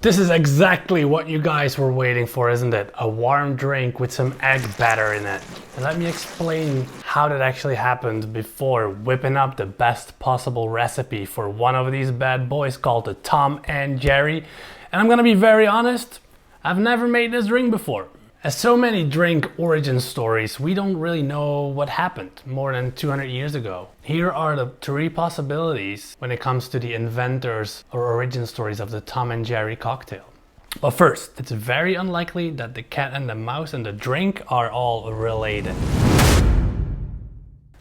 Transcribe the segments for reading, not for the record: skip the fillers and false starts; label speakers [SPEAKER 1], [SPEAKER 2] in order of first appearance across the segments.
[SPEAKER 1] This is exactly what you guys were waiting for, isn't it? A warm drink with some egg batter in it. And let me explain how that actually happened before whipping up the best possible recipe for one of these bad boys called the Tom and Jerry. And I'm gonna be very honest, I've never made this drink before. As so many drink origin stories, we don't really know what happened more than 200 years ago. Here are the 3 possibilities when it comes to the inventors or origin stories of the Tom and Jerry cocktail. But first, it's very unlikely that the cat and the mouse and the drink are all related.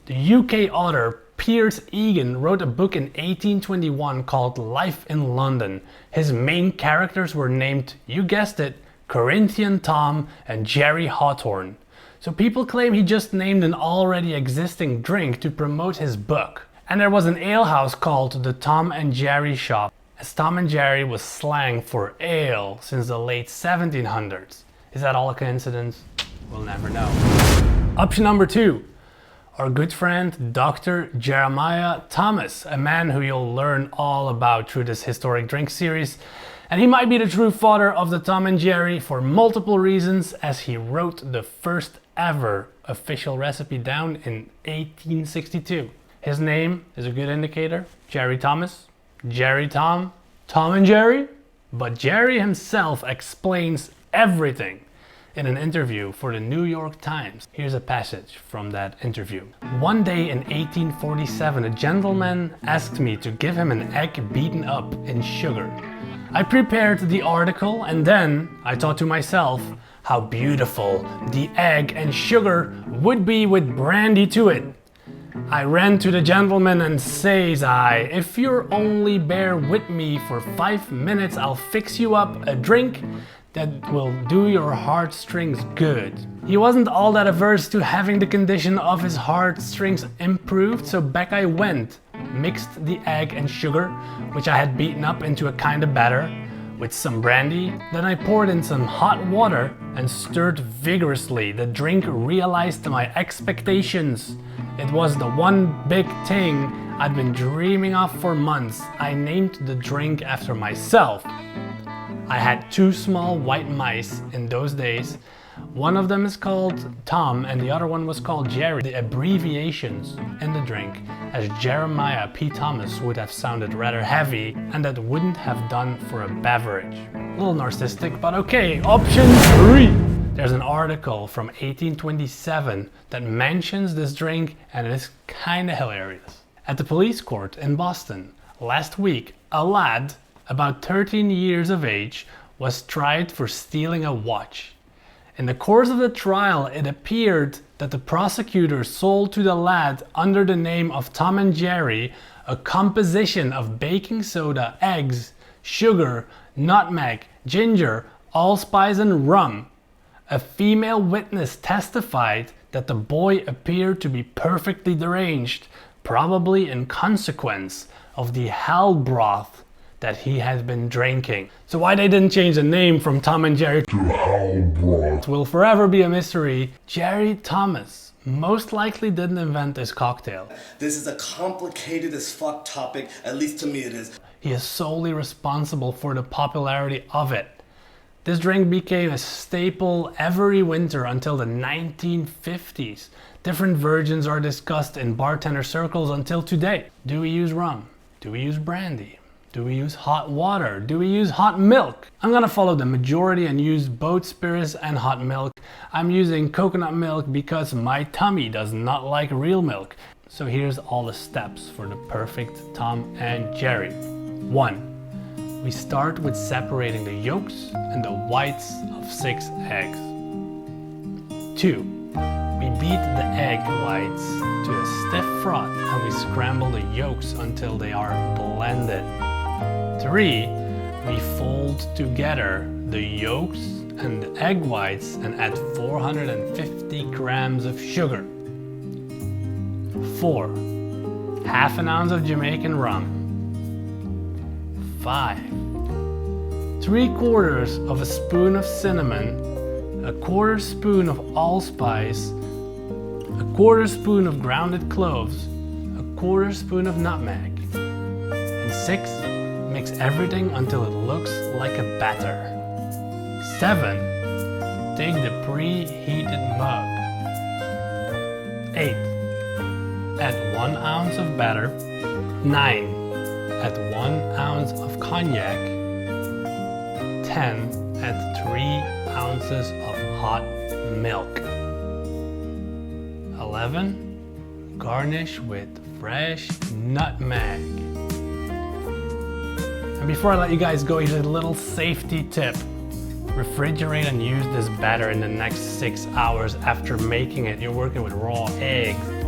[SPEAKER 1] The UK author Piers Egan wrote a book in 1821 called Life in London. His main characters were named, you guessed it, Corinthian Tom and Jerry Hawthorne. So people claim he just named an already existing drink to promote his book. And there was an alehouse called the Tom and Jerry Shop, as Tom and Jerry was slang for ale since the late 1700s. Is that all a coincidence? We'll never know. Option number 2. Our good friend Dr. Jeremiah Thomas, a man who you'll learn all about through this historic drink series. And he might be the true father of the Tom and Jerry for multiple reasons, as he wrote the first ever official recipe down in 1862. His name is a good indicator. Jerry Thomas, Jerry Tom, Tom and Jerry. But Jerry himself explains everything in an interview for the New York Times. Here's a passage from that interview. One day in 1847, a gentleman asked me to give him an egg beaten up in sugar. I prepared the article and then I thought to myself how beautiful the egg and sugar would be with brandy to it. I ran to the gentleman and says I, if you'll only bear with me for 5 minutes, I'll fix you up a drink that will do your heartstrings good. He wasn't all that averse to having the condition of his heartstrings improved, so back I went, mixed the egg and sugar, which I had beaten up into a kind of batter, with some brandy. Then I poured in some hot water and stirred vigorously. The drink realized my expectations. It was the one big thing I'd been dreaming of for months. I named the drink after myself. I had 2 small white mice in those days. One of them is called Tom and the other one was called Jerry. The abbreviations in the drink, as Jeremiah P. Thomas, would have sounded rather heavy and that wouldn't have done for a beverage. A little narcissistic, but okay. Option 3. There's an article from 1827 that mentions this drink and it is kinda hilarious. At the police court in Boston last week, a lad about 13 years of age was tried for stealing a watch. In the course of the trial, it appeared that the prosecutor sold to the lad under the name of Tom and Jerry a composition of baking soda, eggs, sugar, nutmeg, ginger, allspice and rum. A female witness testified that the boy appeared to be perfectly deranged, probably in consequence of the hell broth that he had been drinking. So why they didn't change the name from Tom and Jerry to hell broth will forever be a mystery. Jerry Thomas most likely didn't invent this cocktail.
[SPEAKER 2] This is a complicated as fuck topic, at least to me it is.
[SPEAKER 1] He is solely responsible for the popularity of it. This drink became a staple every winter until the 1950s. Different versions are discussed in bartender circles until today. Do we use rum? Do we use brandy? Do we use hot water? Do we use hot milk? I'm gonna follow the majority and use both spirits and hot milk. I'm using coconut milk because my tummy does not like real milk. So here's all the steps for the perfect Tom and Jerry. 1. We start with separating the yolks and the whites of 6 eggs. 2. We beat the egg whites to a stiff froth and we scramble the yolks until they are blended. 3. We fold together the yolks and the egg whites and add 450 grams of sugar. 4. Half an ounce of Jamaican rum. 5. 3/4 of a spoon of cinnamon, a 1/4 spoon of allspice, a 1/4 spoon of grounded cloves, a 1/4 spoon of nutmeg, and 6. Mix everything until it looks like a batter. 7. Take the preheated mug. 8. Add 1 ounce of batter. 9. Add 1 ounce of cognac. 10. Add 3 ounces of hot milk. 11. Garnish with fresh nutmeg. And before I let you guys go, here's a little safety tip. Refrigerate and use this batter in the next 6 hours after making it. You're working with raw eggs.